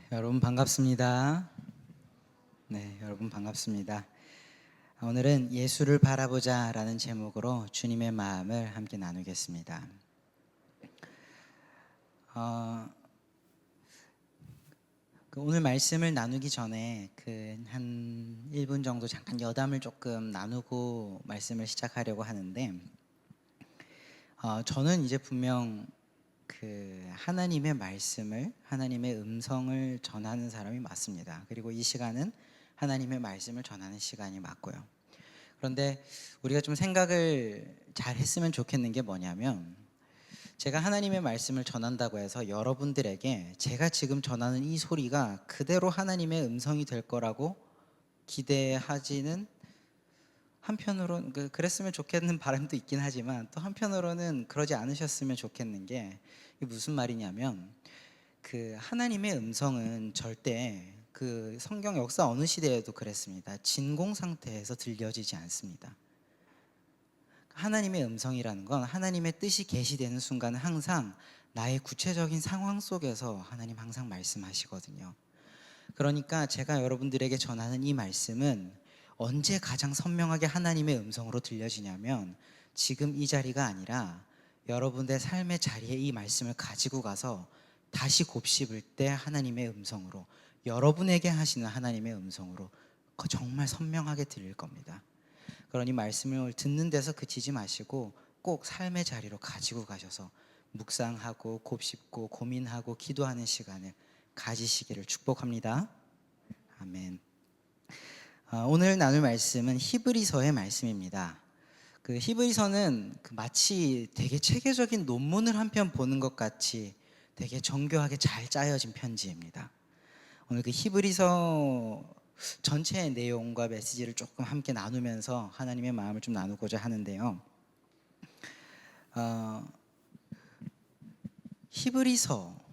여러분 반갑습니다. 네, 여러분 반갑습니다. 오늘은 예수를 바라보자라는 제목으로 주님의 마음을 함께 나누겠습니다. 어, 오늘 말씀을 나누기 전에 한 1분 정도 잠깐 여담을 조금 나누고 말씀을 시작하려고 하는데, 저는 이제 분명 하나님의 말씀을, 하나님의 음성을 전하는 사람이 맞습니다. 그리고 이 시간은 하나님의 말씀을 전하는 시간이 맞고요. 그런데 우리가 좀 생각을 잘 했으면 좋겠는 게 뭐냐면, 제가 하나님의 말씀을 전한다고 해서 여러분들에게 제가 지금 전하는 이 소리가 그대로 하나님의 음성이 될 거라고 기대하지는, 한편으로는 그랬으면 좋겠는 바람도 있긴 하지만, 또 한편으로는 그러지 않으셨으면 좋겠는 게, 이게 무슨 말이냐면, 하나님의 음성은 절대 성경 역사 어느 시대에도 그랬습니다. 진공 상태에서 들려지지 않습니다. 하나님의 음성이라는 건 하나님의 뜻이 계시되는 순간은 항상 나의 구체적인 상황 속에서 하나님 항상 말씀하시거든요. 그러니까 제가 여러분들에게 전하는 이 말씀은 언제 가장 선명하게 하나님의 음성으로 들려지냐면, 지금 이 자리가 아니라 여러분의 삶의 자리에 이 말씀을 가지고 가서 다시 곱씹을 때 하나님의 음성으로, 여러분에게 하시는 하나님의 음성으로 정말 선명하게 들릴 겁니다. 그러니 말씀을 듣는 데서 그치지 마시고 꼭 삶의 자리로 가지고 가셔서 묵상하고 곱씹고 고민하고 기도하는 시간을 가지시기를 축복합니다. 아멘. 오늘 나눌 말씀은 히브리서의 말씀입니다. 히브리서는 마치 되게 체계적인 논문을 한 편 보는 것 같이 되게 정교하게 잘 짜여진 편지입니다. 오늘 히브리서 전체의 내용과 메시지를 조금 함께 나누면서 하나님의 마음을 좀 나누고자 하는데요. 히브리서,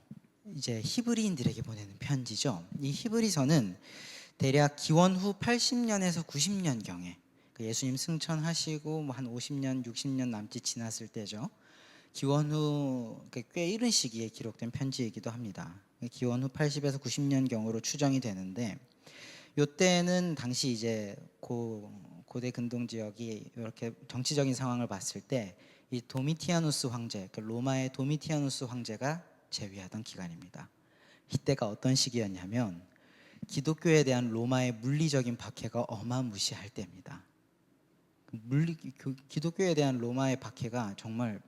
이제 히브리인들에게 보내는 편지죠. 이 히브리서는 대략 기원 후 80년에서 90년경에 예수님 승천하시고 한 50년, 60년 남짓 지났을 때죠. 기원 후 꽤 이른 시기에 기록된 편지이기도 합니다. 기원 후 80에서 90년경으로 추정이 되는데, 이때는 당시 이제 고대 근동 지역이 이렇게 정치적인 상황을 봤을 때 이 도미티아누스 황제, 로마의 도미티아누스 황제가 재위하던 기간입니다. 이때가 어떤 시기였냐면, 기독교에 대한 로마의 물리적인 박해가 어마무시할 때입니다. 기독교에 대한 로마의 박해가 정말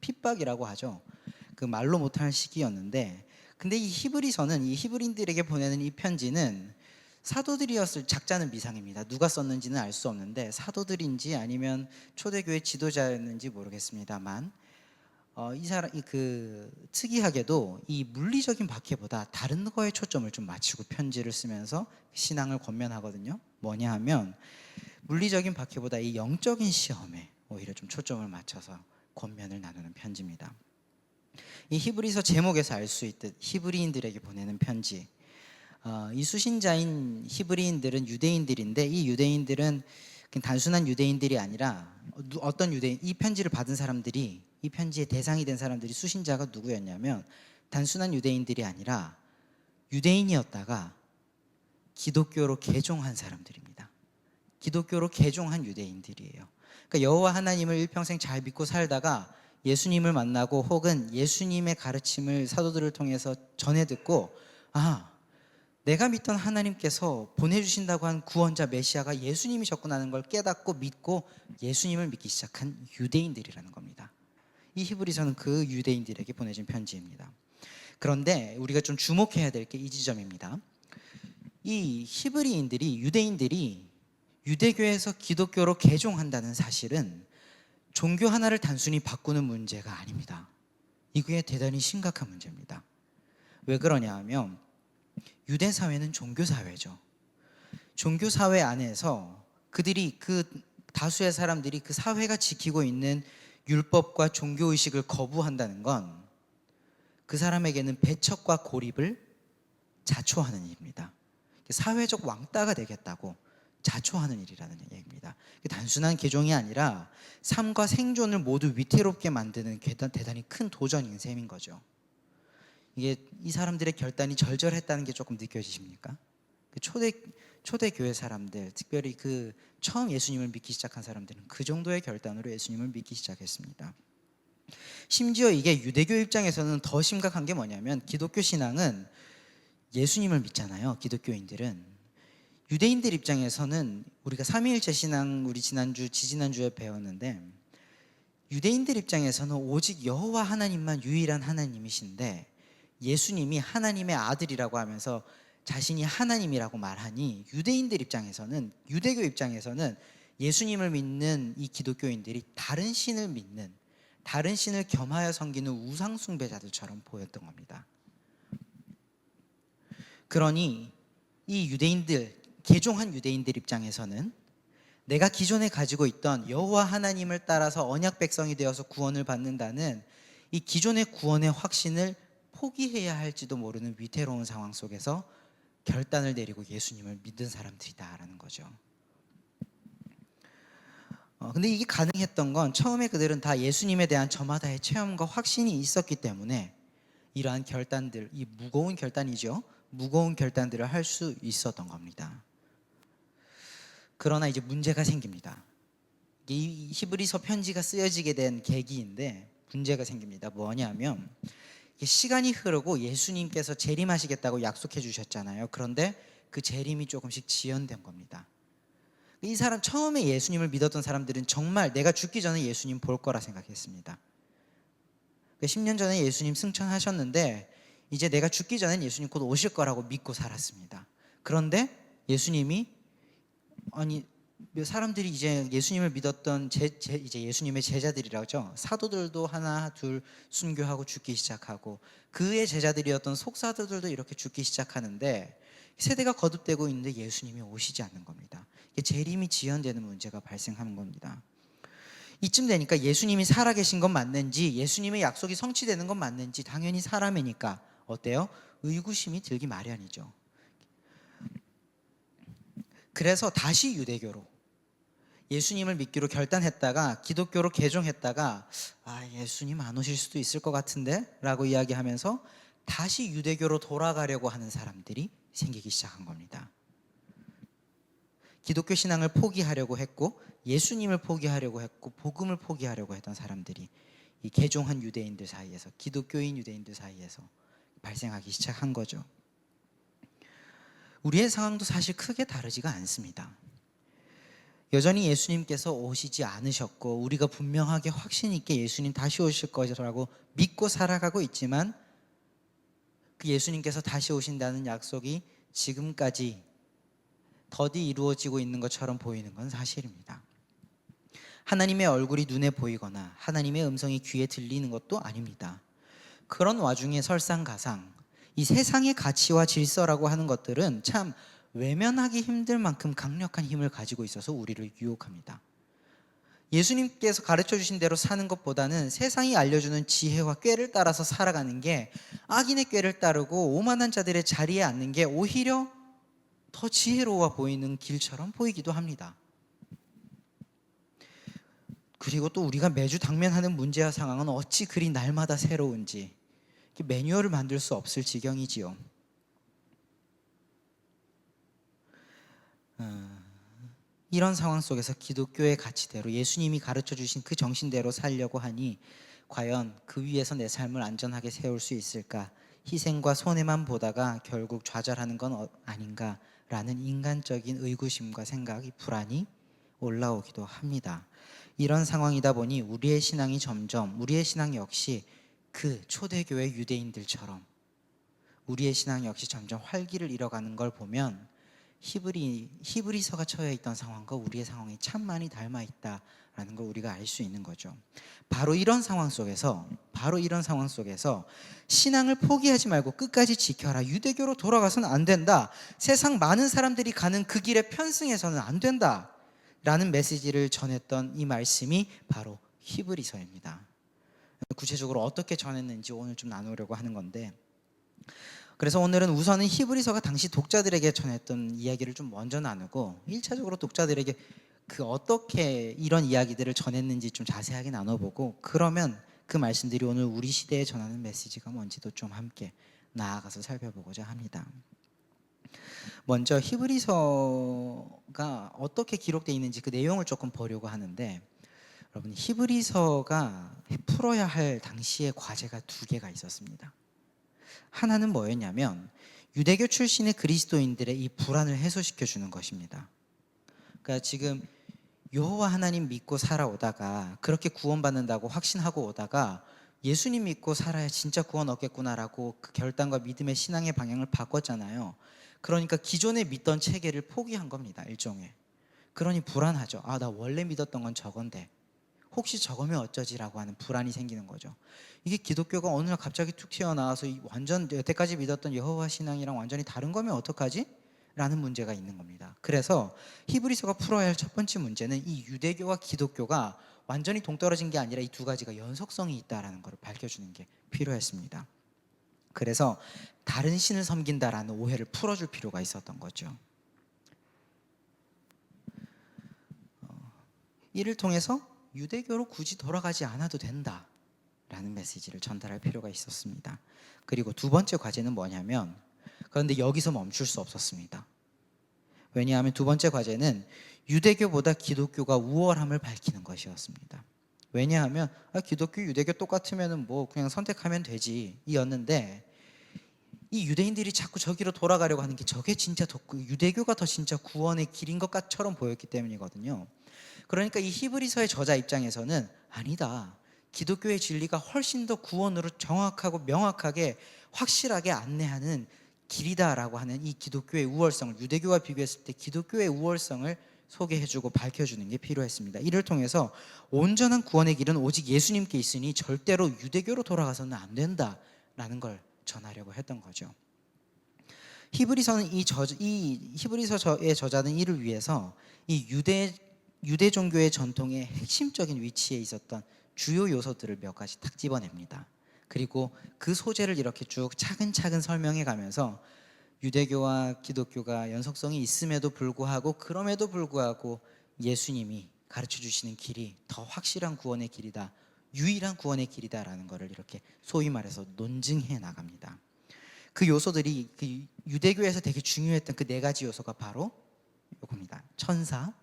핍박이라고 하죠. 말로 못할 시기였는데, 근데 이 히브리서는, 이 히브리인들에게 보내는 이 편지는 사도들이었을, 작자는 미상입니다. 누가 썼는지는 알 수 없는데 사도들인지 아니면 초대교회 지도자였는지 모르겠습니다만, 이 사람 특이하게도 이 물리적인 박해보다 다른 거에 초점을 좀 맞추고 편지를 쓰면서 신앙을 권면하거든요. 뭐냐 하면, 물리적인 박해보다 이 영적인 시험에 오히려 좀 초점을 맞춰서 권면을 나누는 편지입니다. 이 히브리서 제목에서 알 수 있듯 히브리인들에게 보내는 편지. 이 수신자인 히브리인들은 유대인들인데, 이 유대인들은 그냥 단순한 유대인들이 아니라 어떤 유대인, 이 편지를 받은 사람들이, 이 편지의 대상이 된 사람들이, 수신자가 누구였냐면 단순한 유대인들이 아니라 유대인이었다가 기독교로 개종한 사람들입니다. 기독교로 개종한 유대인들이에요. 그러니까 여호와 하나님을 일평생 잘 믿고 살다가 예수님을 만나고, 혹은 예수님의 가르침을 사도들을 통해서 전해 듣고, 내가 믿던 하나님께서 보내주신다고 한 구원자 메시아가 예수님이셨구나 하는 걸 깨닫고 믿고 예수님을 믿기 시작한 유대인들이라는 겁니다. 이 히브리서는 그 유대인들에게 보내진 편지입니다. 그런데 우리가 좀 주목해야 될 게 이 지점입니다. 이 히브리인들이, 유대인들이 유대교에서 기독교로 개종한다는 사실은 종교 하나를 단순히 바꾸는 문제가 아닙니다. 이게 대단히 심각한 문제입니다. 왜 그러냐 하면, 유대 사회는 종교 사회죠. 종교 사회 안에서 다수의 사람들이 그 사회가 지키고 있는 율법과 종교 의식을 거부한다는 건 그 사람에게는 배척과 고립을 자초하는 일입니다. 사회적 왕따가 되겠다고 자초하는 일이라는 얘기입니다. 단순한 개종이 아니라 삶과 생존을 모두 위태롭게 만드는 대단히 큰 도전인 셈인 거죠. 이게 이 사람들의 결단이 절절했다는 게 조금 느껴지십니까? 그 초대 교회 사람들, 특별히 그 처음 예수님을 믿기 시작한 사람들은 그 정도의 결단으로 예수님을 믿기 시작했습니다. 심지어 이게 유대교 입장에서는 더 심각한 게 뭐냐면, 기독교 신앙은 예수님을 믿잖아요. 기독교인들은. 유대인들 입장에서는 우리가 삼위일체 신앙, 우리 지지난주에 배웠는데, 유대인들 입장에서는 오직 여호와 하나님만 유일한 하나님이신데, 예수님이 하나님의 아들이라고 하면서 자신이 하나님이라고 말하니, 유대인들 입장에서는, 유대교 입장에서는 예수님을 믿는 이 기독교인들이 다른 신을 믿는, 다른 신을 겸하여 섬기는 우상 숭배자들처럼 보였던 겁니다. 그러니 이 유대인들, 개종한 유대인들 입장에서는 내가 기존에 가지고 있던 여호와 하나님을 따라서 언약 백성이 되어서 구원을 받는다는 이 기존의 구원의 확신을 포기해야 할지도 모르는 위태로운 상황 속에서 결단을 내리고 예수님을 믿은 사람들이다라는 거죠. 근데 이게 가능했던 건 처음에 그들은 다 예수님에 대한 저마다의 체험과 확신이 있었기 때문에 이러한 결단들, 이 무거운 결단이죠. 무거운 결단들을 할 수 있었던 겁니다. 그러나 이제 문제가 생깁니다. 이 히브리서 편지가 쓰여지게 된 계기인데 문제가 생깁니다. 뭐냐면, 시간이 흐르고 예수님께서 재림하시겠다고 약속해 주셨잖아요. 그런데 그 재림이 조금씩 지연된 겁니다. 이 사람, 처음에 예수님을 믿었던 사람들은 정말 내가 죽기 전에 예수님 볼 거라 생각했습니다. 10년 전에 예수님 승천하셨는데 이제 내가 죽기 전엔 예수님 곧 오실 거라고 믿고 살았습니다. 그런데 예수님이, 아니, 사람들이 이제 예수님을 믿었던 이제 예수님의 제자들이라죠. 사도들도 하나 둘 순교하고 죽기 시작하고, 그의 제자들이었던 속사도들도 이렇게 죽기 시작하는데 세대가 거듭되고 있는데 예수님이 오시지 않는 겁니다. 재림이 지연되는 문제가 발생하는 겁니다. 이쯤 되니까 예수님이 살아계신 건 맞는지, 예수님의 약속이 성취되는 건 맞는지, 당연히 사람이니까 어때요? 의구심이 들기 마련이죠. 그래서 다시 유대교로, 예수님을 믿기로 결단했다가 기독교로 개종했다가 예수님 안 오실 수도 있을 것 같은데 라고 이야기하면서 다시 유대교로 돌아가려고 하는 사람들이 생기기 시작한 겁니다. 기독교 신앙을 포기하려고 했고, 예수님을 포기하려고 했고, 복음을 포기하려고 했던 사람들이 이 개종한 유대인들 사이에서, 기독교인 유대인들 사이에서 발생하기 시작한 거죠. 우리의 상황도 사실 크게 다르지가 않습니다. 여전히 예수님께서 오시지 않으셨고, 우리가 분명하게 확신 있게 예수님 다시 오실 것이라고 믿고 살아가고 있지만, 그 예수님께서 다시 오신다는 약속이 지금까지 더디 이루어지고 있는 것처럼 보이는 건 사실입니다. 하나님의 얼굴이 눈에 보이거나 하나님의 음성이 귀에 들리는 것도 아닙니다. 그런 와중에 설상가상 이 세상의 가치와 질서라고 하는 것들은 참 외면하기 힘들 만큼 강력한 힘을 가지고 있어서 우리를 유혹합니다. 예수님께서 가르쳐 주신 대로 사는 것보다는 세상이 알려주는 지혜와 꾀를 따라서 살아가는 게, 악인의 꾀를 따르고 오만한 자들의 자리에 앉는 게 오히려 더 지혜로워 보이는 길처럼 보이기도 합니다. 그리고 또 우리가 매주 당면하는 문제와 상황은 어찌 그리 날마다 새로운지 매뉴얼을 만들 수 없을 지경이지요. 이런 상황 속에서 기독교의 가치대로, 예수님이 가르쳐 주신 그 정신대로 살려고 하니 과연 그 위에서 내 삶을 안전하게 세울 수 있을까? 희생과 손해만 보다가 결국 좌절하는 건 아닌가라는 인간적인 의구심과 생각이, 불안이 올라오기도 합니다. 이런 상황이다 보니 우리의 신앙 역시 그 초대교회 유대인들처럼 우리의 신앙 역시 점점 활기를 잃어가는 걸 보면 히브리서가 처해 있던 상황과 우리의 상황이 참 많이 닮아 있다라는 걸 우리가 알 수 있는 거죠. 바로 이런 상황 속에서 신앙을 포기하지 말고 끝까지 지켜라. 유대교로 돌아가서는 안 된다. 세상 많은 사람들이 가는 그 길에 편승해서는 안 된다. 라는 메시지를 전했던 이 말씀이 바로 히브리서입니다. 구체적으로 어떻게 전했는지 오늘 좀 나누려고 하는 건데, 그래서 오늘은 우선은 히브리서가 당시 독자들에게 전했던 이야기를 좀 먼저 나누고, 1차적으로 독자들에게 어떻게 이런 이야기들을 전했는지 좀 자세하게 나눠보고, 그러면 그 말씀들이 오늘 우리 시대에 전하는 메시지가 뭔지도 좀 함께 나아가서 살펴보고자 합니다. 먼저 히브리서가 어떻게 기록되어 있는지 그 내용을 조금 보려고 하는데, 여러분, 히브리서가 풀어야 할 당시의 과제가 두 개가 있었습니다. 하나는 뭐였냐면 유대교 출신의 그리스도인들의 이 불안을 해소시켜 주는 것입니다. 그러니까 지금 여호와 하나님 믿고 살아오다가 그렇게 구원받는다고 확신하고 오다가 예수님 믿고 살아야 진짜 구원 얻겠구나라고 그 결단과 믿음의 신앙의 방향을 바꿨잖아요. 그러니까 기존에 믿던 체계를 포기한 겁니다, 일종의. 그러니 불안하죠. 아, 나 원래 믿었던 건 저건데 혹시 저거면 어쩌지라고 하는 불안이 생기는 거죠. 이게 기독교가 어느 날 갑자기 툭 튀어나와서 완전 여태까지 믿었던 여호와 신앙이랑 완전히 다른 거면 어떡하지? 라는 문제가 있는 겁니다. 그래서 히브리서가 풀어야 할 첫 번째 문제는 이 유대교와 기독교가 완전히 동떨어진 게 아니라 이 두 가지가 연속성이 있다라는 것을 밝혀주는 게 필요했습니다. 그래서 다른 신을 섬긴다라는 오해를 풀어줄 필요가 있었던 거죠. 이를 통해서 유대교로 굳이 돌아가지 않아도 된다라는 메시지를 전달할 필요가 있었습니다. 그리고 두 번째 과제는 뭐냐면, 그런데 여기서 멈출 수 없었습니다. 왜냐하면 두 번째 과제는 유대교보다 기독교가 우월함을 밝히는 것이었습니다. 왜냐하면 기독교, 유대교 똑같으면 뭐 그냥 선택하면 되지 이었는데, 이 유대인들이 자꾸 저기로 돌아가려고 하는 게 저게 진짜 유대교가 더 진짜 구원의 길인 것처럼 보였기 때문이거든요. 그러니까 이 히브리서의 저자 입장에서는 아니다, 기독교의 진리가 훨씬 더 구원으로 정확하고 명확하게 확실하게 안내하는 길이다라고 하는 이 기독교의 우월성을, 유대교와 비교했을 때 기독교의 우월성을 소개해주고 밝혀주는 게 필요했습니다. 이를 통해서 온전한 구원의 길은 오직 예수님께 있으니 절대로 유대교로 돌아가서는 안 된다라는 걸 전하려고 했던 거죠. 히브리서는 이 히브리서의 저자는 이를 위해서 이 유대 종교의 전통의 핵심적인 위치에 있었던 주요 요소들을 몇 가지 딱 집어냅니다. 그리고 그 소재를 이렇게 쭉 차근차근 설명해 가면서 유대교와 기독교가 연속성이 있음에도 불구하고, 그럼에도 불구하고 예수님이 가르쳐 주시는 길이 더 확실한 구원의 길이다, 유일한 구원의 길이다라는 것을 이렇게 소위 말해서 논증해 나갑니다. 그 요소들이 그 유대교에서 되게 중요했던 그 네 가지 요소가 바로 이겁니다. 천사,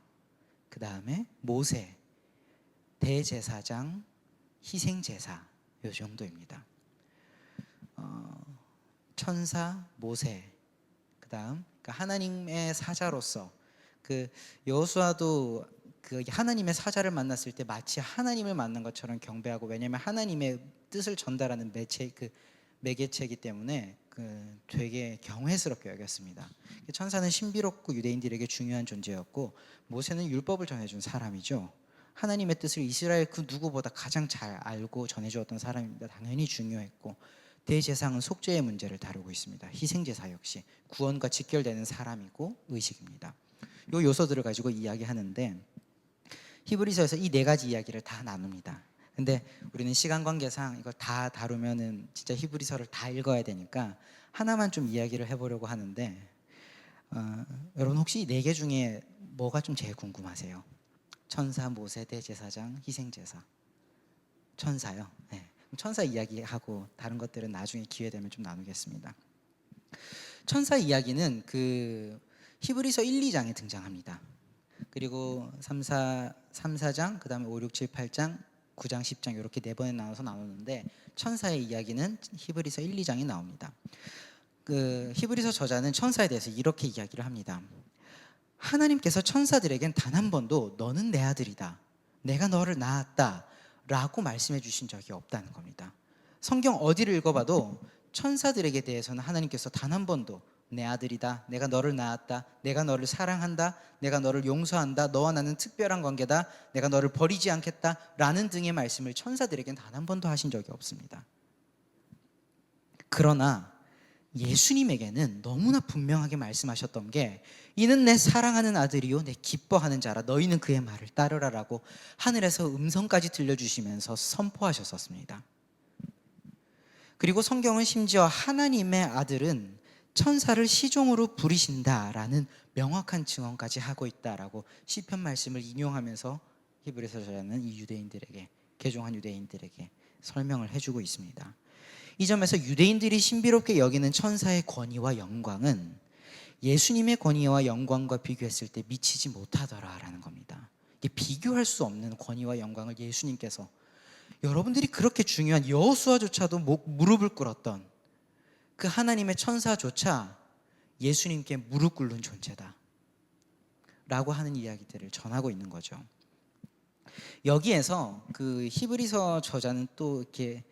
그 다음에 모세, 대제사장, 희생제사, 요 정도입니다. 천사, 모세, 그 다음 하나님의 사자로서 그 여호수아도 그 하나님의 사자를 만났을 때 마치 하나님을 만난 것처럼 경배하고, 왜냐하면 하나님의 뜻을 전달하는 매개체이기 때문에 되게 경외스럽게 여겼습니다. 천사는 신비롭고 유대인들에게 중요한 존재였고, 모세는 율법을 전해준 사람이죠. 하나님의 뜻을 이스라엘 그 누구보다 가장 잘 알고 전해주었던 사람입니다. 당연히 중요했고, 대제사장은 속죄의 문제를 다루고 있습니다. 희생제사 역시 구원과 직결되는 사람이고 의식입니다. 이 요소들을 가지고 이야기하는데, 히브리서에서 이 네 가지 이야기를 다 나눕니다. 근데 우리는 시간 관계상 이걸 다 다루면은 진짜 히브리서를 다 읽어야 되니까 하나만 좀 이야기를 해보려고 하는데, 여러분 혹시 이 네 개 중에 뭐가 좀 제일 궁금하세요? 천사, 모세, 대제사장, 희생제사. 천사요? 네. 천사 이야기하고 다른 것들은 나중에 기회 되면 좀 나누겠습니다. 천사 이야기는 그 히브리서 1, 2장에 등장합니다. 그리고 3, 4장, 그 다음에 5, 6, 7, 8장, 9장, 10장 이렇게 네 번에 나눠서 나오는데, 천사의 이야기는 히브리서 1, 2장에 나옵니다. 그 히브리서 저자는 천사에 대해서 이렇게 이야기를 합니다. 하나님께서 천사들에겐 단 한 번도 너는 내 아들이다, 내가 너를 낳았다 라고 말씀해 주신 적이 없다는 겁니다. 성경 어디를 읽어봐도 천사들에게 대해서는 하나님께서 단 한 번도 내 아들이다, 내가 너를 낳았다, 내가 너를 사랑한다, 내가 너를 용서한다, 너와 나는 특별한 관계다, 내가 너를 버리지 않겠다 라는 등의 말씀을 천사들에겐 단 한 번도 하신 적이 없습니다. 그러나 예수님에게는 너무나 분명하게 말씀하셨던 게, 이는 내 사랑하는 아들이요 내 기뻐하는 자라, 너희는 그의 말을 따르라라고 하늘에서 음성까지 들려주시면서 선포하셨었습니다. 그리고 성경은 심지어 하나님의 아들은 천사를 시종으로 부리신다라는 명확한 증언까지 하고 있다라고 시편 말씀을 인용하면서 히브리서 저자는 이 유대인들에게, 개종한 유대인들에게 설명을 해주고 있습니다. 이 점에서 유대인들이 신비롭게 여기는 천사의 권위와 영광은 예수님의 권위와 영광과 비교했을 때 미치지 못하더라라는 겁니다. 이게 비교할 수 없는 권위와 영광을 예수님께서, 여러분들이 그렇게 중요한 여호수아조차도 무릎을 꿇었던 그 하나님의 천사조차 예수님께 무릎 꿇는 존재다 라고 하는 이야기들을 전하고 있는 거죠. 여기에서 그 히브리서 저자는 또 이렇게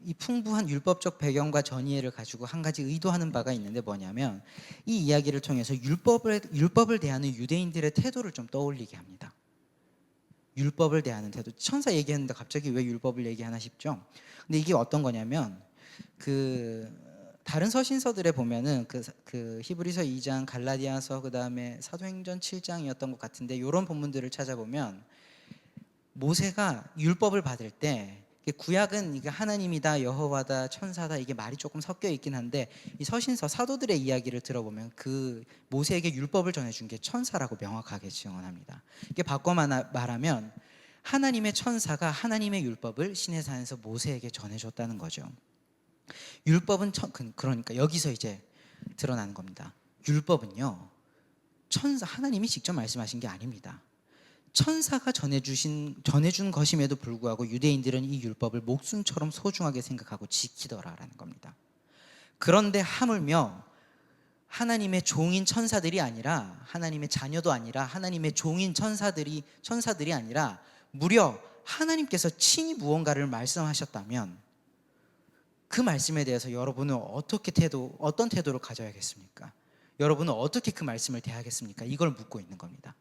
이 풍부한 율법적 배경과 전이해를 가지고 한 가지 의도하는 바가 있는데 뭐냐면, 이 이야기를 통해서 율법을 대하는 유대인들의 태도를 좀 떠올리게 합니다. 율법을 대하는 태도. 천사 얘기했는데 갑자기 왜 율법을 얘기하나 싶죠. 근데 이게 어떤 거냐면, 다른 서신서들에 보면은 그 히브리서 2장, 갈라디아서, 그 다음에 사도행전 7장이었던 것 같은데, 이런 본문들을 찾아보면 모세가 율법을 받을 때, 구약은 이게 하나님이다, 여호와다, 천사다, 이게 말이 조금 섞여 있긴 한데, 이 서신서 사도들의 이야기를 들어보면 그 모세에게 율법을 전해준 게 천사라고 명확하게 증언합니다. 이게 바꿔 말하면 하나님의 천사가 하나님의 율법을 시내산에서 모세에게 전해줬다는 거죠. 율법은 그러니까 여기서 이제 드러나는 겁니다. 율법은요, 하나님이 직접 말씀하신 게 아닙니다. 천사가 전해준 것임에도 불구하고 유대인들은 이 율법을 목숨처럼 소중하게 생각하고 지키더라라는 겁니다. 그런데 하물며 하나님의 종인 천사들이 아니라, 하나님의 자녀도 아니라, 하나님의 종인 천사들이 아니라 무려 하나님께서 친히 무언가를 말씀하셨다면 그 말씀에 대해서 여러분은 어떤 태도를 가져야겠습니까? 여러분은 어떻게 그 말씀을 대하겠습니까? 이걸 묻고 있는 겁니다.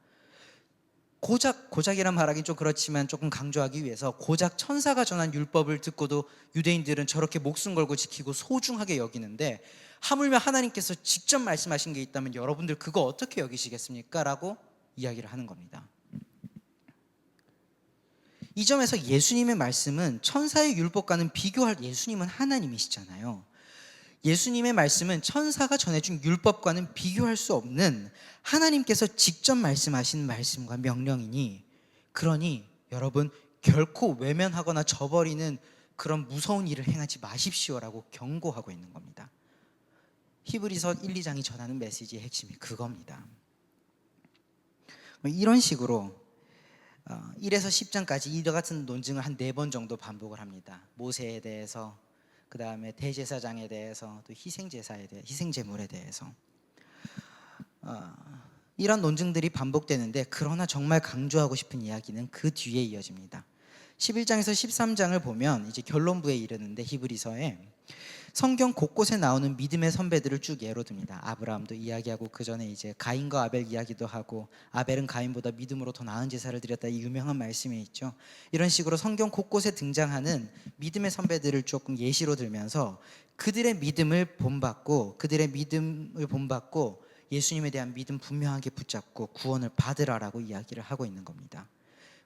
고작이란 말하긴 좀 그렇지만 조금 강조하기 위해서, 고작 천사가 전한 율법을 듣고도 유대인들은 저렇게 목숨 걸고 지키고 소중하게 여기는데, 하물며 하나님께서 직접 말씀하신 게 있다면 여러분들 그거 어떻게 여기시겠습니까? 라고 이야기를 하는 겁니다. 이 점에서 예수님의 말씀은 천사의 율법과는 비교할, 예수님은 하나님이시잖아요. 예수님의 말씀은 천사가 전해준 율법과는 비교할 수 없는 하나님께서 직접 말씀하신 말씀과 명령이니, 그러니 여러분 결코 외면하거나 저버리는 그런 무서운 일을 행하지 마십시오라고 경고하고 있는 겁니다. 히브리서 1, 2장이 전하는 메시지의 핵심이 그겁니다. 이런 식으로 1에서 10장까지 이와 같은 논증을 한 4번 정도 반복을 합니다. 모세에 대해서, 그 다음에 대제사장에 대해서, 또 희생제물에 대해서 이런 논증들이 반복되는데, 그러나 정말 강조하고 싶은 이야기는 그 뒤에 이어집니다. 11장에서 13장을 보면 이제 결론부에 이르는데, 히브리서에 성경 곳곳에 나오는 믿음의 선배들을 쭉 예로 듭니다. 아브라함도 이야기하고, 그 전에 이제 가인과 아벨 이야기도 하고, 아벨은 가인보다 믿음으로 더 나은 제사를 드렸다, 이 유명한 말씀이 있죠. 이런 식으로 성경 곳곳에 등장하는 믿음의 선배들을 조금 예시로 들면서 그들의 믿음을 본받고 예수님에 대한 믿음 분명하게 붙잡고 구원을 받으라라고 이야기를 하고 있는 겁니다.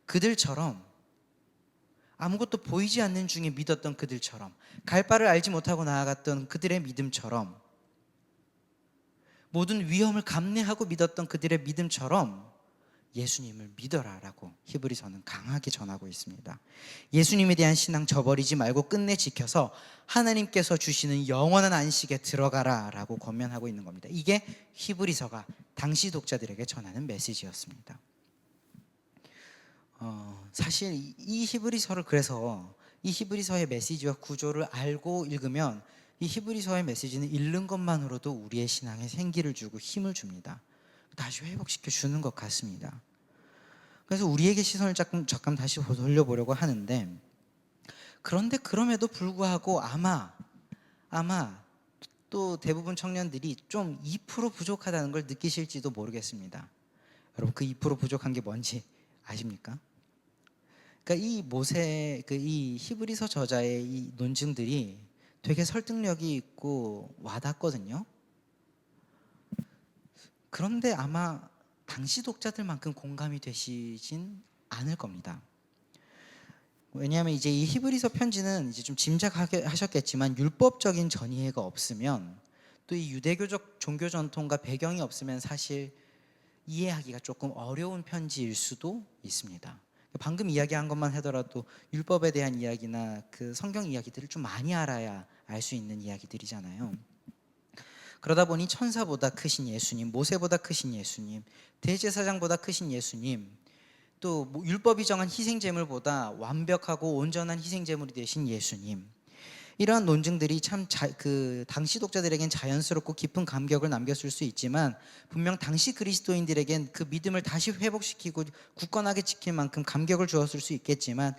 그들처럼, 아무것도 보이지 않는 중에 믿었던 그들처럼, 갈 바를 알지 못하고 나아갔던 그들의 믿음처럼, 모든 위험을 감내하고 믿었던 그들의 믿음처럼 예수님을 믿어라라고 히브리서는 강하게 전하고 있습니다. 예수님에 대한 신앙 저버리지 말고 끝내 지켜서 하나님께서 주시는 영원한 안식에 들어가라라고 권면하고 있는 겁니다. 이게 히브리서가 당시 독자들에게 전하는 메시지였습니다. 사실 이 히브리서를, 그래서 이 히브리서의 메시지와 구조를 알고 읽으면 이 히브리서의 메시지는 읽는 것만으로도 우리의 신앙에 생기를 주고 힘을 줍니다. 다시 회복시켜 주는 것 같습니다. 그래서 우리에게 시선을 잠깐 다시 돌려보려고 하는데, 그런데 그럼에도 불구하고 아마 또 대부분 청년들이 좀 2% 부족하다는 걸 느끼실지도 모르겠습니다. 여러분, 그 2% 부족한 게 뭔지 아십니까? 그러니까 이 히브리서 저자의 이 논증들이 되게 설득력이 있고 와닿거든요. 그런데 아마 당시 독자들만큼 공감이 되시진 않을 겁니다. 왜냐하면 이제 이 히브리서 편지는 이제 좀 짐작하게 하셨겠지만, 율법적인 전이해가 없으면, 또 이 유대교적 종교 전통과 배경이 없으면 사실 이해하기가 조금 어려운 편지일 수도 있습니다. 방금 이야기한 것만 하더라도 율법에 대한 이야기나 그 성경 이야기들을 좀 많이 알아야 알 수 있는 이야기들이잖아요. 그러다 보니 천사보다 크신 예수님, 모세보다 크신 예수님, 대제사장보다 크신 예수님, 또 율법이 정한 희생제물보다 완벽하고 온전한 희생제물이 되신 예수님, 이러한 논증들이 참 그 당시 독자들에겐 자연스럽고 깊은 감격을 남겼을 수 있지만, 분명 당시 그리스도인들에겐 그 믿음을 다시 회복시키고 굳건하게 지킬 만큼 감격을 주었을 수 있겠지만,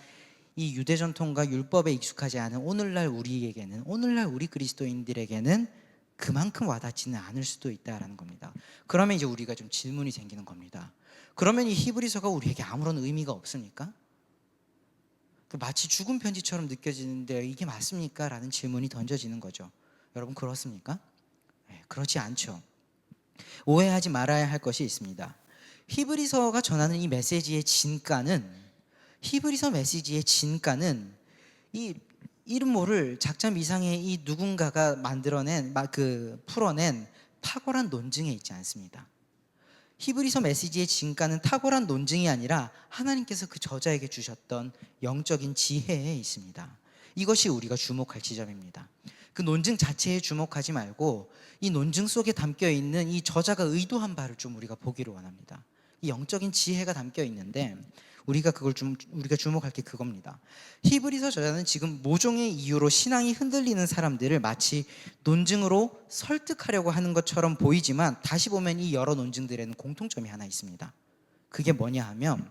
이 유대 전통과 율법에 익숙하지 않은 오늘날 우리에게는, 오늘날 우리 그리스도인들에게는 그만큼 와닿지는 않을 수도 있다라는 겁니다. 그러면 이제 우리가 좀 질문이 생기는 겁니다. 그러면 이 히브리서가 우리에게 아무런 의미가 없습니까? 마치 죽은 편지처럼 느껴지는데 이게 맞습니까? 라는 질문이 던져지는 거죠. 여러분, 그렇습니까? 네, 그렇지 않죠. 오해하지 말아야 할 것이 있습니다. 히브리서가 전하는 이 메시지의 진가는, 히브리서 메시지의 진가는 이 이름 모를 작자 미상의 이 누군가가 만들어낸 풀어낸 탁월한 논증에 있지 않습니다. 히브리서 메시지의 진가는 탁월한 논증이 아니라 하나님께서 그 저자에게 주셨던 영적인 지혜에 있습니다. 이것이 우리가 주목할 지점입니다. 그 논증 자체에 주목하지 말고 이 논증 속에 담겨 있는 이 저자가 의도한 바를 좀 우리가 보기를 원합니다. 이 영적인 지혜가 담겨 있는데 우리가 주목할 게 그겁니다. 히브리서 저자는 지금 모종의 이유로 신앙이 흔들리는 사람들을 마치 논증으로 설득하려고 하는 것처럼 보이지만, 다시 보면 이 여러 논증들에는 공통점이 하나 있습니다. 그게 뭐냐 하면,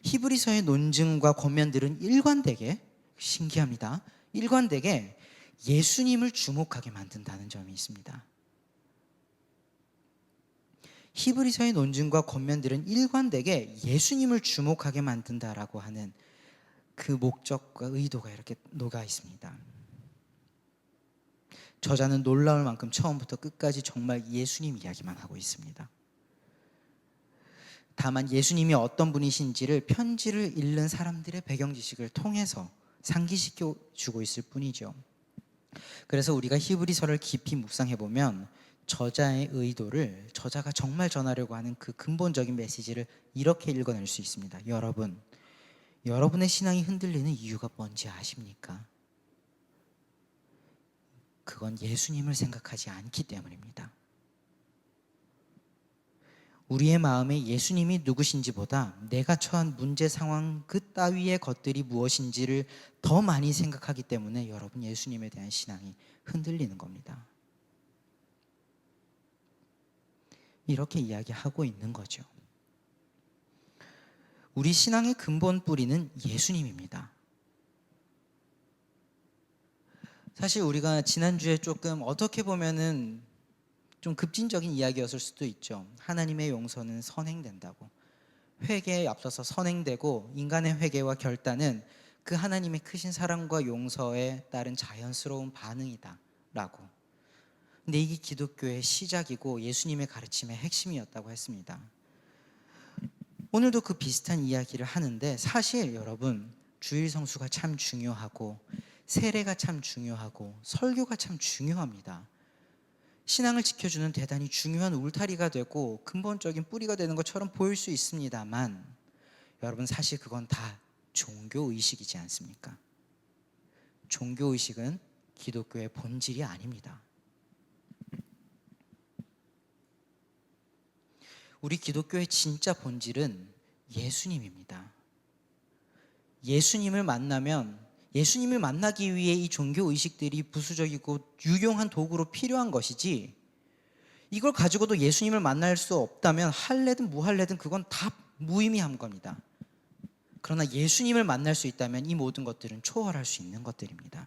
히브리서의 논증과 권면들은 일관되게, 신기합니다, 일관되게 예수님을 주목하게 만든다는 점이 있습니다. 히브리서의 논증과 권면들은 일관되게 예수님을 주목하게 만든다라고 하는 그 목적과 의도가 이렇게 녹아 있습니다. 저자는 놀라울 만큼 처음부터 끝까지 정말 예수님 이야기만 하고 있습니다. 다만 예수님이 어떤 분이신지를 편지를 읽는 사람들의 배경 지식을 통해서 상기시켜 주고 있을 뿐이죠. 그래서 우리가 히브리서를 깊이 묵상해 보면 저자의 의도를, 저자가 정말 전하려고 하는 그 근본적인 메시지를 이렇게 읽어낼 수 있습니다. 여러분의 신앙이 흔들리는 이유가 뭔지 아십니까? 그건 예수님을 생각하지 않기 때문입니다. 우리의 마음에 예수님이 누구신지보다 내가 처한 문제 상황 그 따위의 것들이 무엇인지를 더 많이 생각하기 때문에 여러분, 예수님에 대한 신앙이 흔들리는 겁니다. 이렇게 이야기하고 있는 거죠. 우리 신앙의 근본 뿌리는 예수님입니다. 사실 우리가 지난주에 조금 어떻게 보면은 좀 급진적인 이야기였을 수도 있죠. 하나님의 용서는 선행된다고, 회개에 앞서서 선행되고 인간의 회개와 결단은 그 하나님의 크신 사랑과 용서에 따른 자연스러운 반응이다 라고. 근데 이게 기독교의 시작이고 예수님의 가르침의 핵심이었다고 했습니다. 오늘도 그 비슷한 이야기를 하는데, 사실 여러분, 주일 성수가 참 중요하고 세례가 참 중요하고 설교가 참 중요합니다. 신앙을 지켜주는 대단히 중요한 울타리가 되고 근본적인 뿌리가 되는 것처럼 보일 수 있습니다만, 여러분, 사실 그건 다 종교의식이지 않습니까? 종교의식은 기독교의 본질이 아닙니다. 우리 기독교의 진짜 본질은 예수님입니다. 예수님을 만나기 위해 이 종교의식들이 부수적이고 유용한 도구로 필요한 것이지, 이걸 가지고도 예수님을 만날 수 없다면 할래든 무할래든 그건 다 무의미한 겁니다. 그러나 예수님을 만날 수 있다면 이 모든 것들은 초월할 수 있는 것들입니다.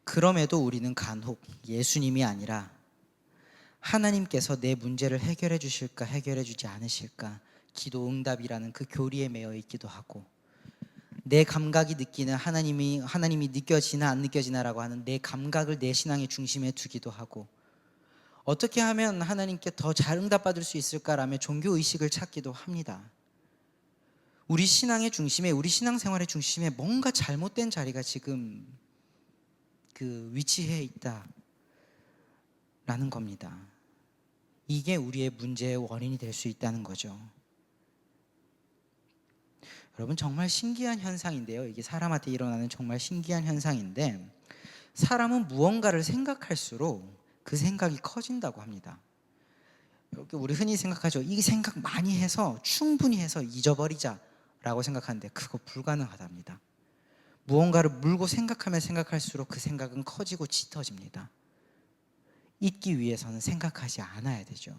그럼에도 우리는 간혹 예수님이 아니라 하나님께서 내 문제를 해결해 주실까 해결해 주지 않으실까 기도 응답이라는 그 교리에 매여 있기도 하고, 내 감각이 느끼는 하나님이 느껴지나 안 느껴지나라고 하는 내 감각을 내 신앙의 중심에 두기도 하고, 어떻게 하면 하나님께 더 잘 응답받을 수 있을까라며 종교의식을 찾기도 합니다. 우리 신앙의 중심에, 우리 신앙생활의 중심에 뭔가 잘못된 자리가 지금 위치해 있다라는 겁니다. 이게 우리의 문제의 원인이 될 수 있다는 거죠. 여러분, 정말 신기한 현상인데요. 이게 사람한테 일어나는 정말 신기한 현상인데, 사람은 무언가를 생각할수록 그 생각이 커진다고 합니다. 우리 흔히 생각하죠. 이 생각 많이 해서 충분히 해서 잊어버리자 라고 생각하는데, 그거 불가능하답니다. 무언가를 물고 생각하면 생각할수록 그 생각은 커지고 짙어집니다. 잊기 위해서는 생각하지 않아야 되죠.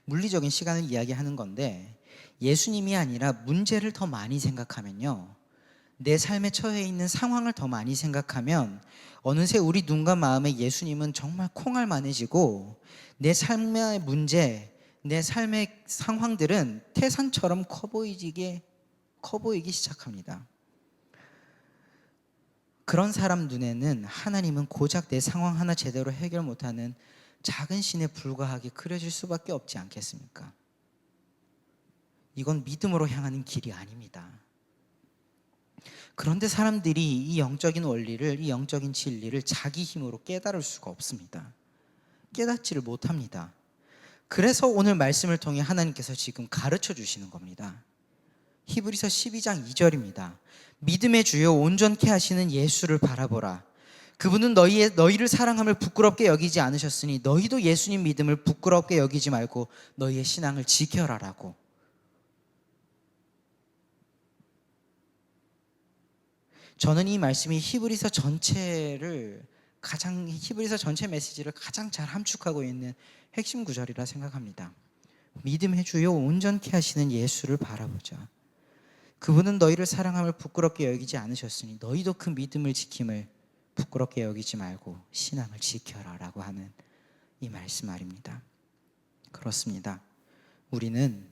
물리적인 시간을 이야기하는 건데, 예수님이 아니라 문제를 더 많이 생각하면요, 내 삶에 처해 있는 상황을 더 많이 생각하면 어느새 우리 눈과 마음에 예수님은 정말 콩알만해지고, 내 삶의 문제, 내 삶의 상황들은 태산처럼 커 보이기 시작합니다. 그런 사람 눈에는 하나님은 고작 내 상황 하나 제대로 해결 못하는 작은 신에 불과하게 그려질 수밖에 없지 않겠습니까? 이건 믿음으로 향하는 길이 아닙니다. 그런데 사람들이 이 영적인 원리를, 이 영적인 진리를 자기 힘으로 깨달을 수가 없습니다. 깨닫지를 못합니다. 그래서 오늘 말씀을 통해 하나님께서 지금 가르쳐 주시는 겁니다. 히브리서 12장 2절입니다. 믿음의 주요 온전케 하시는 예수를 바라보라. 그분은 너희를 사랑함을 부끄럽게 여기지 않으셨으니 너희도 예수님 믿음을 부끄럽게 여기지 말고 너희의 신앙을 지켜라라고. 저는 이 말씀이 히브리서 전체 메시지를 가장 잘 함축하고 있는 핵심 구절이라 생각합니다. 믿음의 주요 온전케 하시는 예수를 바라보자. 그분은 너희를 사랑함을 부끄럽게 여기지 않으셨으니 너희도 그 믿음을 지킴을 부끄럽게 여기지 말고 신앙을 지켜라 라고 하는 이 말씀 말입니다. 그렇습니다. 우리는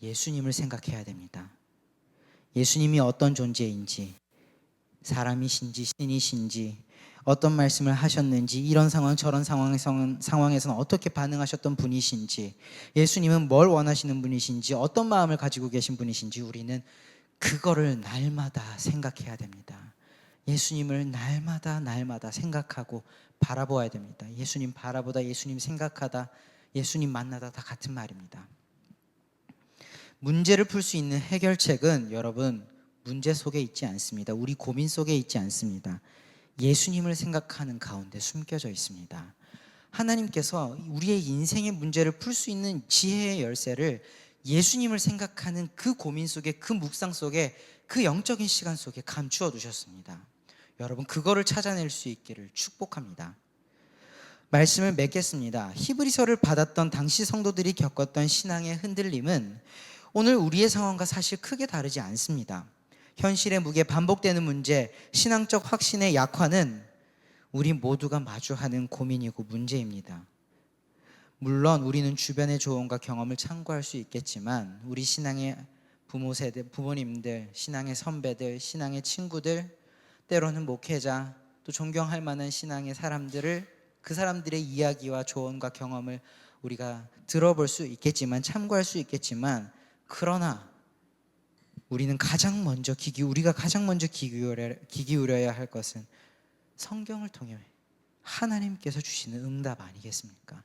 예수님을 생각해야 됩니다. 예수님이 어떤 존재인지, 사람이신지 신이신지, 어떤 말씀을 하셨는지, 이런 상황 저런 상황에서는 어떻게 반응하셨던 분이신지, 예수님은 뭘 원하시는 분이신지, 어떤 마음을 가지고 계신 분이신지, 우리는 그거를 날마다 생각해야 됩니다. 예수님을 날마다 생각하고 바라보아야 됩니다. 예수님 바라보다, 예수님 생각하다, 예수님 만나다 다 같은 말입니다. 문제를 풀 수 있는 해결책은 여러분 문제 속에 있지 않습니다. 우리 고민 속에 있지 않습니다. 예수님을 생각하는 가운데 숨겨져 있습니다. 하나님께서 우리의 인생의 문제를 풀 수 있는 지혜의 열쇠를 예수님을 생각하는 그 고민 속에, 그 묵상 속에, 그 영적인 시간 속에 감추어 두셨습니다. 여러분, 그거를 찾아낼 수 있기를 축복합니다. 말씀을 맺겠습니다. 히브리서를 받았던 당시 성도들이 겪었던 신앙의 흔들림은 오늘 우리의 상황과 사실 크게 다르지 않습니다. 현실의 무게, 반복되는 문제, 신앙적 확신의 약화는 우리 모두가 마주하는 고민이고 문제입니다. 물론 우리는 주변의 조언과 경험을 참고할 수 있겠지만, 우리 신앙의 부모 세대, 부모님들, 신앙의 선배들, 신앙의 친구들, 때로는 목회자, 또 존경할 만한 신앙의 사람들을, 그 사람들의 이야기와 조언과 경험을 우리가 들어볼 수 있겠지만, 참고할 수 있겠지만, 그러나 우리가 가장 먼저 귀 기울여야 할 것은 성경을 통해 하나님께서 주시는 응답 아니겠습니까?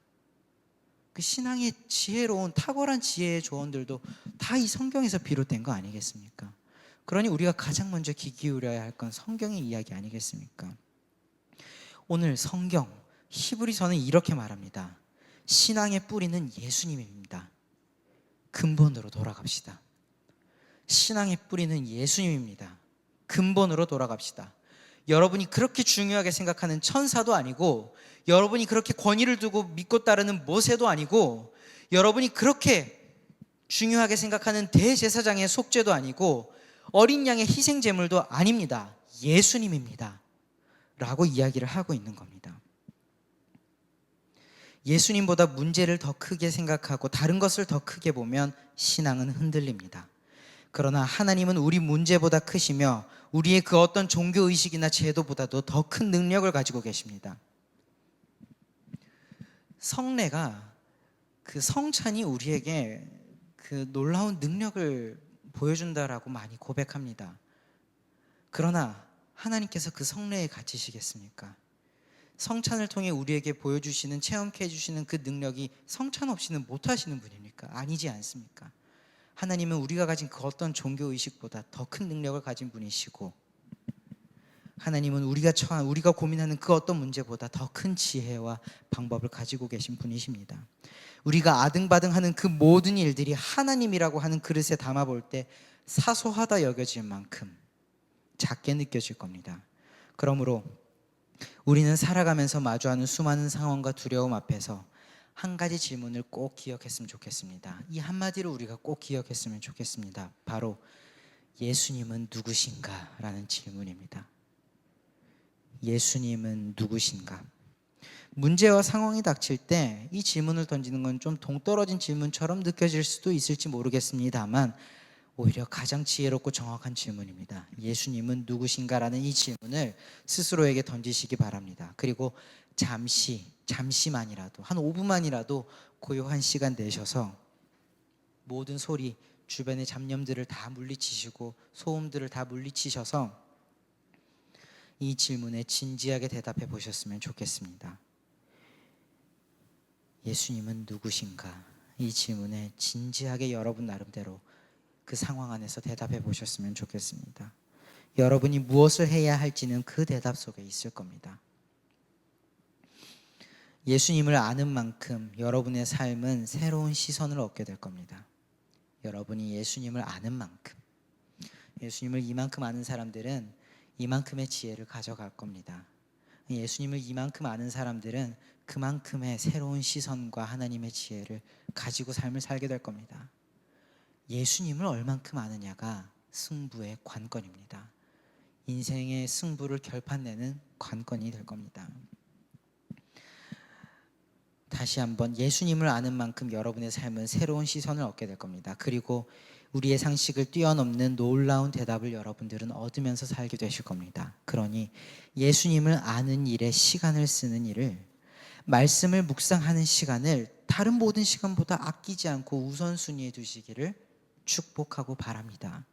그 신앙의 지혜로운 탁월한 지혜의 조언들도 다 이 성경에서 비롯된 거 아니겠습니까? 그러니 우리가 가장 먼저 귀 기울여야 할 건 성경의 이야기 아니겠습니까? 오늘 성경 히브리서는 이렇게 말합니다. 신앙의 뿌리는 예수님입니다. 근본으로 돌아갑시다. 신앙의 뿌리는 예수님입니다. 근본으로 돌아갑시다. 여러분이 그렇게 중요하게 생각하는 천사도 아니고, 여러분이 그렇게 권위를 두고 믿고 따르는 모세도 아니고, 여러분이 그렇게 중요하게 생각하는 대제사장의 속죄도 아니고, 어린 양의 희생 제물도 아닙니다. 예수님입니다 라고 이야기를 하고 있는 겁니다. 예수님보다 문제를 더 크게 생각하고 다른 것을 더 크게 보면 신앙은 흔들립니다. 그러나 하나님은 우리 문제보다 크시며 우리의 그 어떤 종교의식이나 제도보다도 더 큰 능력을 가지고 계십니다. 성례가, 그 성찬이 우리에게 그 놀라운 능력을 보여준다라고 많이 고백합니다. 그러나 하나님께서 그 성례에 갇히시겠습니까? 성찬을 통해 우리에게 보여주시는, 체험케 해주시는 그 능력이 성찬 없이는 못하시는 분입니까? 아니지 않습니까? 하나님은 우리가 가진 그 어떤 종교의식보다 더 큰 능력을 가진 분이시고, 하나님은 우리가 고민하는 그 어떤 문제보다 더 큰 지혜와 방법을 가지고 계신 분이십니다. 우리가 아등바등하는 그 모든 일들이 하나님이라고 하는 그릇에 담아볼 때 사소하다 여겨질 만큼 작게 느껴질 겁니다. 그러므로 우리는 살아가면서 마주하는 수많은 상황과 두려움 앞에서 한 가지 질문을 꼭 기억했으면 좋겠습니다. 이 한마디를 우리가 꼭 기억했으면 좋겠습니다. 바로 예수님은 누구신가? 라는 질문입니다. 예수님은 누구신가? 문제와 상황이 닥칠 때 이 질문을 던지는 건 좀 동떨어진 질문처럼 느껴질 수도 있을지 모르겠습니다만 오히려 가장 지혜롭고 정확한 질문입니다. 예수님은 누구신가라는 이 질문을 스스로에게 던지시기 바랍니다. 그리고 잠시만이라도, 한 5분만이라도 고요한 시간 내셔서 모든 소리, 주변의 잡념들을 다 물리치시고 소음들을 다 물리치셔서 이 질문에 진지하게 대답해 보셨으면 좋겠습니다. 예수님은 누구신가? 이 질문에 진지하게 여러분 나름대로 그 상황 안에서 대답해 보셨으면 좋겠습니다. 여러분이 무엇을 해야 할지는 그 대답 속에 있을 겁니다. 예수님을 아는 만큼 여러분의 삶은 새로운 시선을 얻게 될 겁니다. 여러분이 예수님을 아는 만큼, 예수님을 이만큼 아는 사람들은 이만큼의 지혜를 가져갈 겁니다. 예수님을 이만큼 아는 사람들은 그만큼의 새로운 시선과 하나님의 지혜를 가지고 삶을 살게 될 겁니다. 예수님을 얼만큼 아느냐가 승부의 관건입니다. 인생의 승부를 결판내는 관건이 될 겁니다. 다시 한번, 예수님을 아는 만큼 여러분의 삶은 새로운 시선을 얻게 될 겁니다. 그리고 우리의 상식을 뛰어넘는 놀라운 대답을 여러분들은 얻으면서 살게 되실 겁니다. 그러니 예수님을 아는 일에 시간을 쓰는 일을, 말씀을 묵상하는 시간을 다른 모든 시간보다 아끼지 않고 우선순위에 두시기를 축복하고 바랍니다.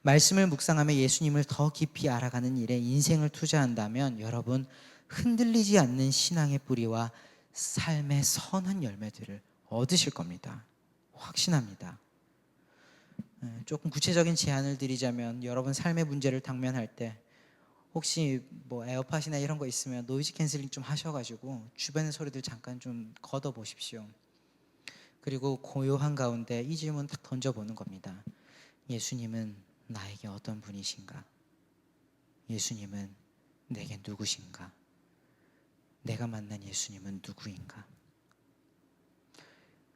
말씀을 묵상하며 예수님을 더 깊이 알아가는 일에 인생을 투자한다면 여러분, 흔들리지 않는 신앙의 뿌리와 삶의 선한 열매들을 얻으실 겁니다. 확신합니다. 조금 구체적인 제안을 드리자면, 여러분 삶의 문제를 당면할 때 혹시 에어팟이나 이런 거 있으면 노이즈 캔슬링 좀 하셔가지고 주변의 소리들 잠깐 좀 걷어 보십시오. 그리고 고요한 가운데 이 질문 딱 던져보는 겁니다. 예수님은 나에게 어떤 분이신가? 예수님은 내게 누구신가? 내가 만난 예수님은 누구인가?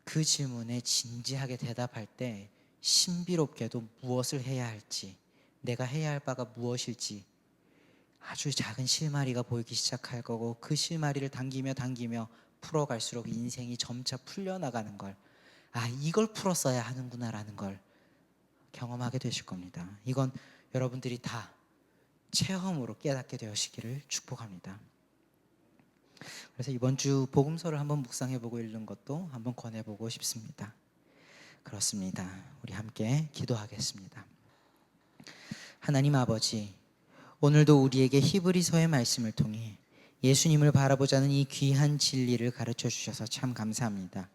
그 질문에 진지하게 대답할 때 신비롭게도 무엇을 해야 할지, 내가 해야 할 바가 무엇일지 아주 작은 실마리가 보이기 시작할 거고, 그 실마리를 당기며 풀어갈수록 인생이 점차 풀려나가는 걸, 이걸 풀었어야 하는구나라는 걸 경험하게 되실 겁니다. 이건 여러분들이 다 체험으로 깨닫게 되시기를 축복합니다. 그래서 이번 주 복음서를 한번 묵상해보고 읽는 것도 한번 권해보고 싶습니다. 그렇습니다. 우리 함께 기도하겠습니다. 하나님 아버지, 오늘도 우리에게 히브리서의 말씀을 통해 예수님을 바라보자는 이 귀한 진리를 가르쳐 주셔서 참 감사합니다.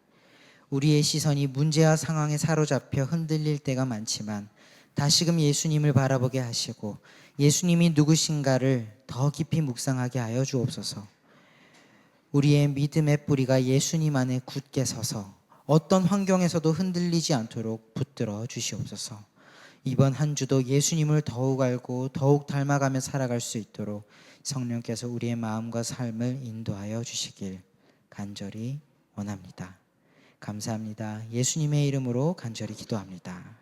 우리의 시선이 문제와 상황에 사로잡혀 흔들릴 때가 많지만 다시금 예수님을 바라보게 하시고 예수님이 누구신가를 더 깊이 묵상하게 하여 주옵소서. 우리의 믿음의 뿌리가 예수님 안에 굳게 서서 어떤 환경에서도 흔들리지 않도록 붙들어 주시옵소서. 이번 한 주도 예수님을 더욱 알고 더욱 닮아가며 살아갈 수 있도록 성령께서 우리의 마음과 삶을 인도하여 주시길 간절히 원합니다. 감사합니다. 예수님의 이름으로 간절히 기도합니다.